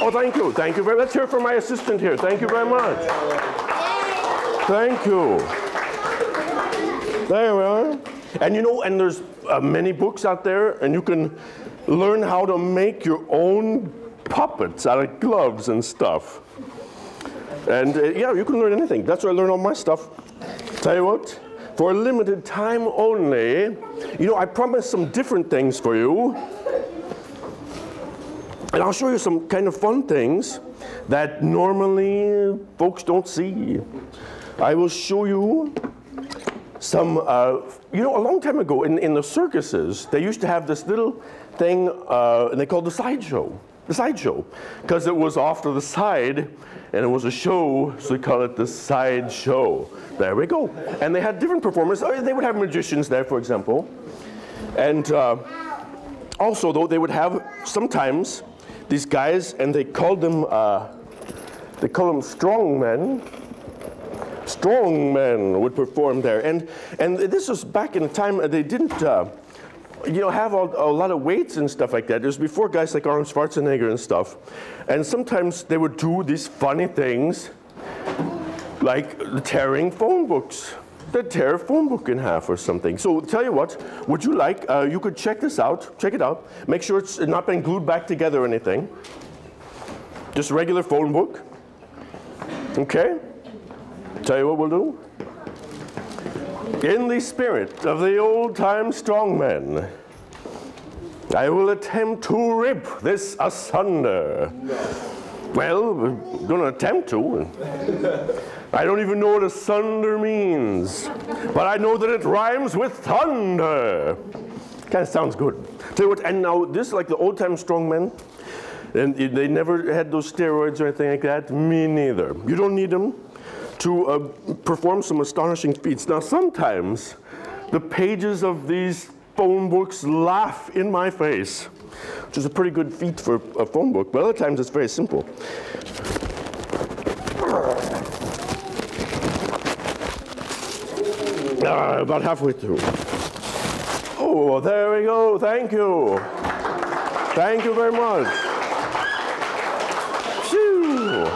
Oh, thank you. Thank you very much. Let's hear from my assistant here. Thank you very much. Thank you. There we are. And you know, and there's many books out there, and you can learn how to make your own puppets out of gloves and stuff. And yeah, you can learn anything. That's where I learn all my stuff. Tell you what, for a limited time only, you know, I promised some different things for you. And I'll show you some kind of fun things that normally folks don't see. I will show you some, you know, a long time ago in the circuses, they used to have this little thing, and they called the sideshow. The sideshow, because it was off to the side, and it was a show, so they call it the sideshow. There we go. And they had different performers. They would have magicians there, for example. And also, though, they would have sometimes these guys, and they called them strongmen. Strongmen would perform there, and this was back in a time they didn't, you know, have a lot of weights and stuff like that. It was before guys like Arnold Schwarzenegger and stuff, and sometimes they would do these funny things, like tearing phone books. They'd tear a phone book in half or something. So tell you what, would you like? You could check this out. Check it out. Make sure it's not been glued back together or anything. Just a regular phone book. Okay. Tell you what we'll do. In the spirit of the old-time strongmen, I will attempt to rip this asunder. Well, we're going to attempt to. I don't even know what asunder means, but I know that it rhymes with thunder. Kind of sounds good. Tell you what, and now this, like the old-time strongmen, and they never had those steroids or anything like that. Me neither. You don't need them to perform some astonishing feats. Now, sometimes the pages of these phone books laugh in my face, which is a pretty good feat for a phone book, but other times it's very simple. About halfway through. Oh, there we go. Thank you. Thank you very much. Phew.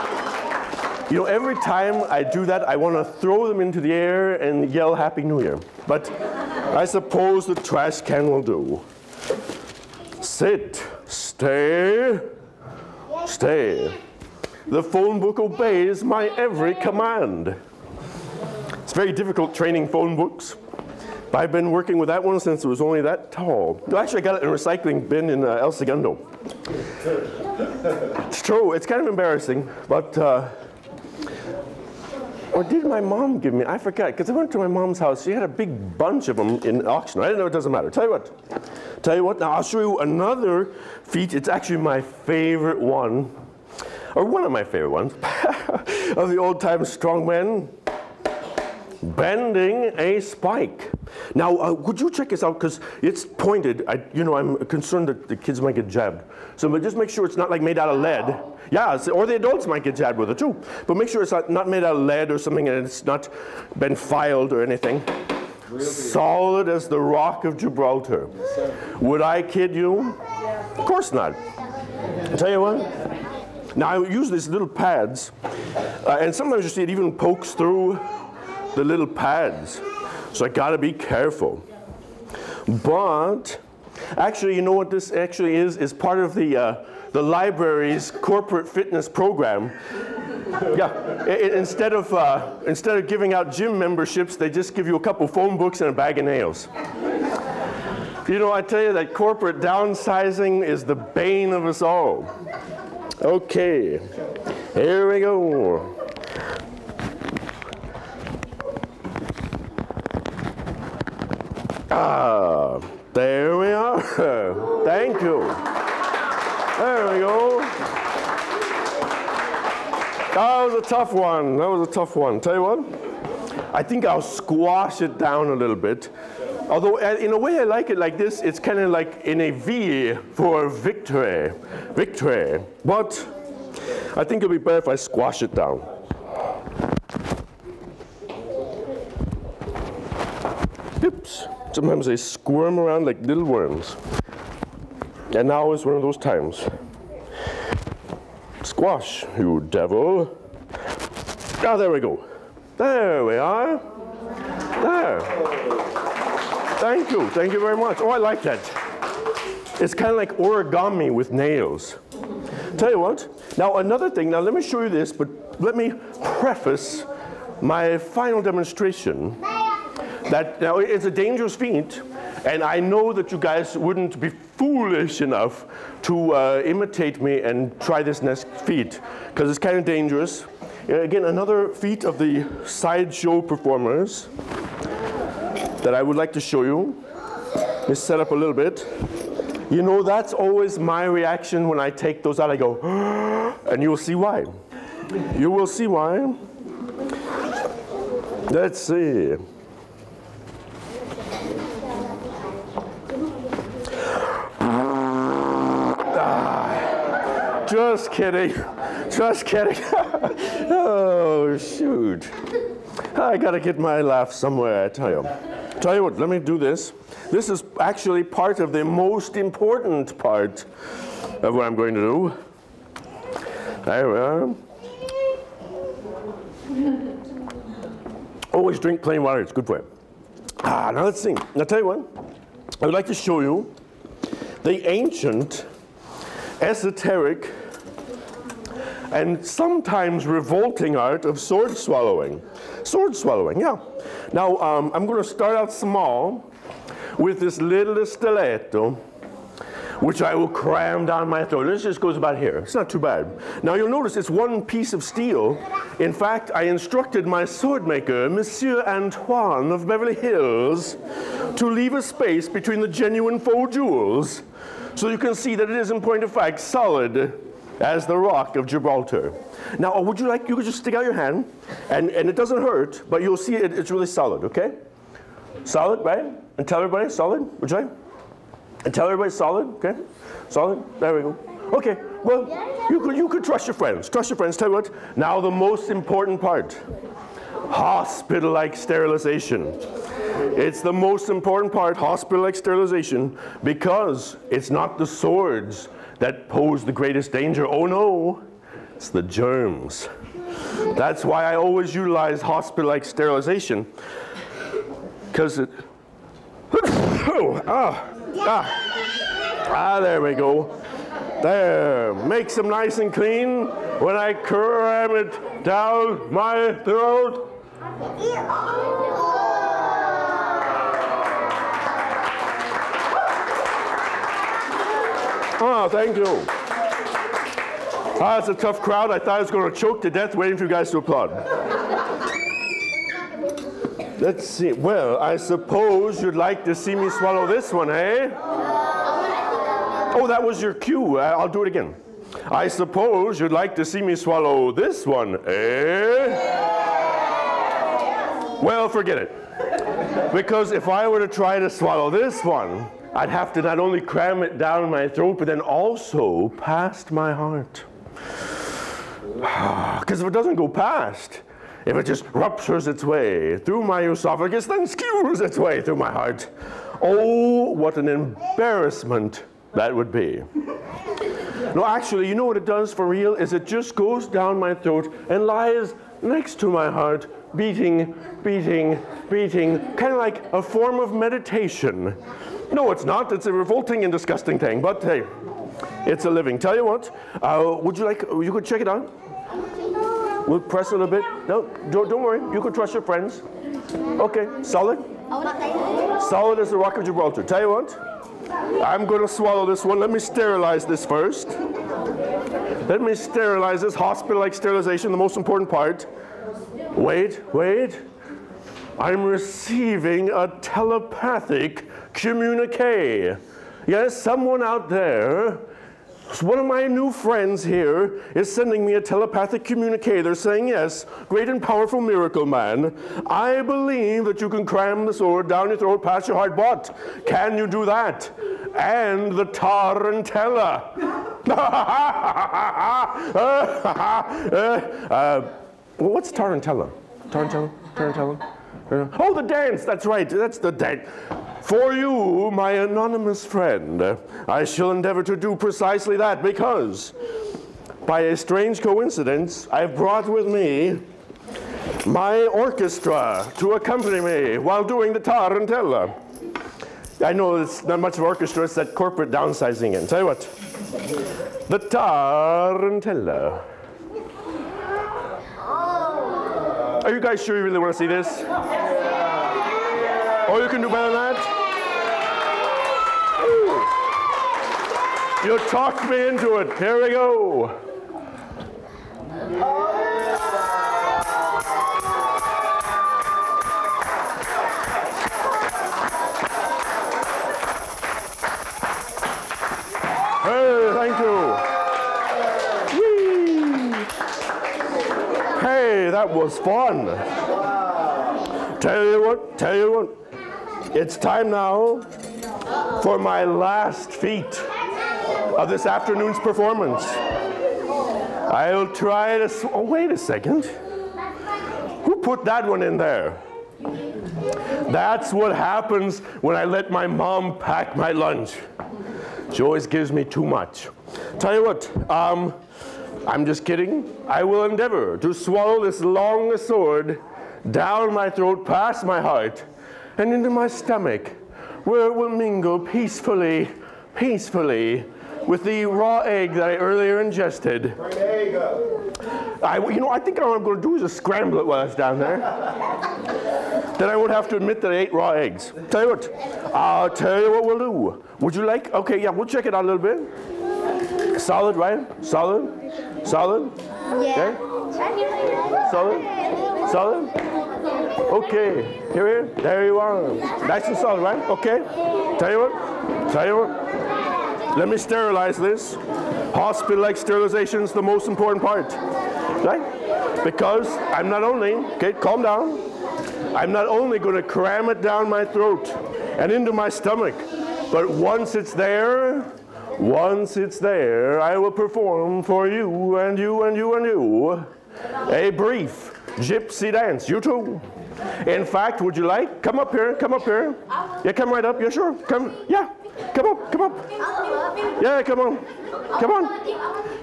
You know, every time I do that, I want to throw them into the air and yell Happy New Year. But I suppose the trash can will do. Sit, stay, stay. The phone book obeys my every command. It's very difficult training phone books. I've been working with that one since it was only that tall. Actually, I got it in a recycling bin in El Segundo. It's true. It's kind of embarrassing, but or did my mom give me? I forgot, because I went to my mom's house. She had a big bunch of them in auction. I didn't know. It doesn't matter. Tell you what. Now I'll show you another feat. It's actually my favorite one, or one of my favorite ones of the old-time strongmen. Bending a spike. Now, would you check this out? Because it's pointed. You know, I'm concerned that the kids might get jabbed. So just make sure it's not like made out of lead. Yeah, or the adults might get jabbed with it too. But make sure it's not made out of lead or something, and it's not been filed or anything. Really? Solid as the rock of Gibraltar. Yes, would I kid you? Yeah. Of course not. I'll tell you what. Now, I use these little pads, and sometimes you see it even pokes through the little pads, so I gotta be careful. But actually, you know what this actually is part of the library's corporate fitness program. Yeah, instead of giving out gym memberships, they just give you a couple phone books and a bag of nails. You know, I tell you that corporate downsizing is the bane of us all. Okay, here we go. Ah, there we are. Thank you. There we go. That was a tough one. That was a tough one. Tell you what, I think I'll squash it down a little bit. Although, in a way, I like it like this. It's kind of like in a V for victory. Victory. But I think it'll be better if I squash it down. Oops. Sometimes they squirm around like little worms. And now is one of those times. Squash, you devil. Ah, there we go. There we are. There. Thank you very much. Oh, I like that. It's kind of like origami with nails. Tell you what, now another thing, now let me show you this, but let me preface my final demonstration that now it's a dangerous feat, and I know that you guys wouldn't be foolish enough to imitate me and try this next feat, because it's kind of dangerous. Again, another feat of the sideshow performers that I would like to show you. Let me set up a little bit. You know, that's always my reaction when I take those out. I go, and you'll see why. You will see why. Let's see. Just kidding. Just kidding. Oh, shoot. I gotta get my laugh somewhere, I tell you. Tell you what, let me do this. This is actually part of the most important part of what I'm going to do. There we are. Always drink plain water, it's good for you. Now let's see. Now tell you what, I would like to show you the ancient, esoteric, and sometimes revolting art of sword swallowing. Sword swallowing, yeah. Now, I'm going to start out small with this little stiletto, which I will cram down my throat. This just goes about here. It's not too bad. Now, you'll notice it's one piece of steel. In fact, I instructed my sword maker, Monsieur Antoine of Beverly Hills, to leave a space between the genuine faux jewels, so you can see that it is, in point of fact, solid as the rock of Gibraltar. Now, would you like, you could just stick out your hand, and it doesn't hurt, but you'll see it's really solid, okay? Solid, right? And tell everybody, solid, would you like? And tell everybody solid, okay? Solid, there we go. Okay, well, you could trust your friends. Trust your friends, tell you what, now the most important part. Hospital-like sterilization. It's the most important part, hospital-like sterilization, because it's not the swords that pose the greatest danger. Oh no, it's the germs. That's why I always utilize hospital-like sterilization, because it, there we go. There, makes them nice and clean when I cram it down my throat. Oh, thank you. It's a tough crowd. I thought I was going to choke to death waiting for you guys to applaud. Let's see. Well, I suppose you'd like to see me swallow this one, eh? Oh, that was your cue. I'll do it again. I suppose you'd like to see me swallow this one, eh? Well, forget it. Because if I were to try to swallow this one, I'd have to not only cram it down my throat, but then also past my heart. Because if it doesn't go past, if it just ruptures its way through my esophagus, then skews its way through my heart, oh, what an embarrassment that would be. No, actually, you know what it does for real? Is it just goes down my throat and lies next to my heart, beating, beating, beating, kind of like a form of meditation. No, it's not. It's a revolting and disgusting thing, but hey, it's a living. Tell you what, would you like, you could check it out? We'll press a little bit. No, don't worry. You could trust your friends. Okay, solid? Solid as the rock of Gibraltar. Tell you what, I'm going to swallow this one. Let me sterilize this first. Let me sterilize this. Hospital-like sterilization, the most important part. Wait. I'm receiving a telepathic communique. Yes, someone out there, one of my new friends here is sending me a telepathic communique. They're saying, yes, great and powerful miracle man, I believe that you can cram the sword down your throat past your heart, but can you do that? And the tarantella. What's tarantella? Tarantella? Oh, the dance, that's right, that's the dance. For you, my anonymous friend, I shall endeavor to do precisely that, because by a strange coincidence, I've brought with me my orchestra to accompany me while doing the tarantella. I know it's not much of an orchestra, it's that corporate downsizing in. Tell you what, the tarantella. Are you guys sure you really want to see this? Oh, you can do better than that? Ooh. You talked me into it. Here we go. Hey, thank you. Whee. Hey, that was fun. Tell you what, it's time now for my last feat of this afternoon's performance. I'll try to, oh, wait a second. Who put that one in there? That's what happens when I let my mom pack my lunch. She always gives me too much. Tell you what, I'm just kidding. I will endeavor to swallow this long sword down my throat, past my heart, and into my stomach, where it will mingle peacefully with the raw egg that I earlier ingested. I think what I'm going to do is just scramble it while it's down there. Then I won't have to admit that I ate raw eggs. Tell you what, I'll tell you what we'll do. Would you like? Okay, yeah, we'll check it out a little bit. Solid, right? Solid? Solid? Yeah. Okay. Solid? Okay, here, there you are. Nice and solid, right? Okay. Tell you what. Let me sterilize this. Hospital-like sterilization is the most important part, right? Because I'm not only, okay, calm down. I'm not only going to cram it down my throat and into my stomach, but once it's there, I will perform for you and you and you and you a brief gypsy dance. You too. In fact, would you like? Come up here. Yeah, come right up. Yeah, sure. Come. Yeah. Come up. Yeah, come on.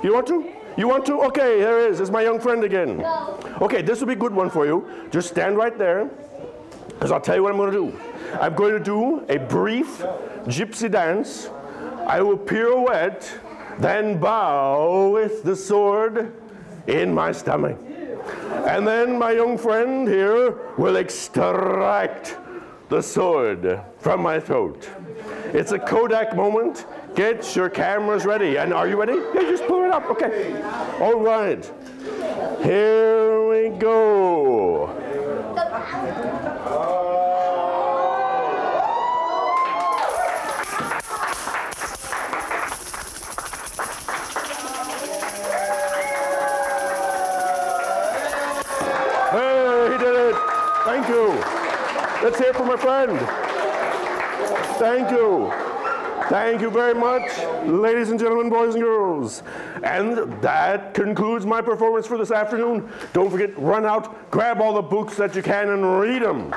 You want to? You want to? Okay, there it is. It's my young friend again. Okay, this will be a good one for you. Just stand right there, because I'll tell you what I'm going to do. I'm going to do a brief gypsy dance. I will pirouette, then bow with the sword in my stomach. And then my young friend here will extract the sword from my throat. It's a Kodak moment. Get your cameras ready. And are you ready? Yeah, just pull it up. Okay. All right. Here we go. Hey, he did it. Thank you. Let's hear it for my friend. Thank you. Thank you very much, ladies and gentlemen, boys and girls. And that concludes my performance for this afternoon. Don't forget, run out, grab all the books that you can and read them.